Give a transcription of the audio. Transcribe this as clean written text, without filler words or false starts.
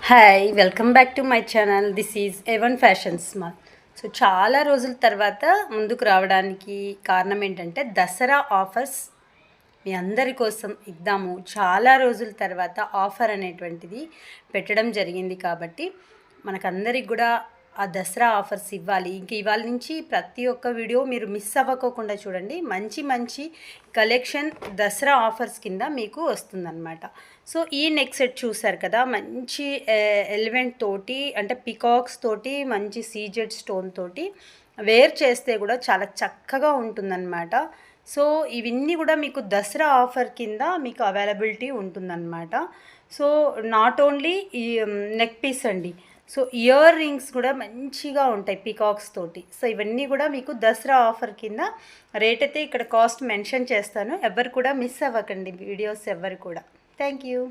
Hi welcome back to my channel. This is Evan fashion smart. So చాలా రోజుల తర్వాత ముందుకు రావడానికి కారణం ఏంటంటే దసరా ఆఫర్స్ మీ అందరి కోసం ఇద్దాము. చాలా రోజుల తర్వాత ఆఫర్ అనేటువంటిది పెట్టడం జరిగింది కాబట్టి మనకందరికి కూడా ఆ దసరా ఆఫర్స్ ఇవ్వాలి. ఇంక ఇవాళ నుంచి ప్రతి ఒక్క వీడియో మీరు మిస్ అవ్వకోకుండా చూడండి. మంచి మంచి కలెక్షన్ దసరా ఆఫర్స్ కింద మీకు వస్తుందన్నమాట. సో ఈ నెక్ సెట్ చూసారు కదా, మంచి ఎలిమెంట్ తోటి అంటే పికాక్స్ తోటి మంచి సీజెడ్ స్టోన్ తోటి వేర్ చేస్తే కూడా చాలా చక్కగా ఉంటుందన్నమాట. సో ఇవన్నీ కూడా మీకు దసరా ఆఫర్ కింద మీకు అవైలబిలిటీ ఉంటుందన్నమాట. సో నాట్ ఓన్లీ ఈ నెక్ పీస్ అండి, సో ఇయర్ రింగ్స్ కూడా మంచిగా ఉంటాయి పికాక్స్ తోటి. సో ఇవన్నీ కూడా మీకు దసరా ఆఫర్ కింద రేట్ అయితే ఇక్కడ కాస్ట్ మెన్షన్ చేస్తాను. ఎవరు కూడా మిస్ అవ్వకండి వీడియోస్, ఎవరు కూడా. Thank you.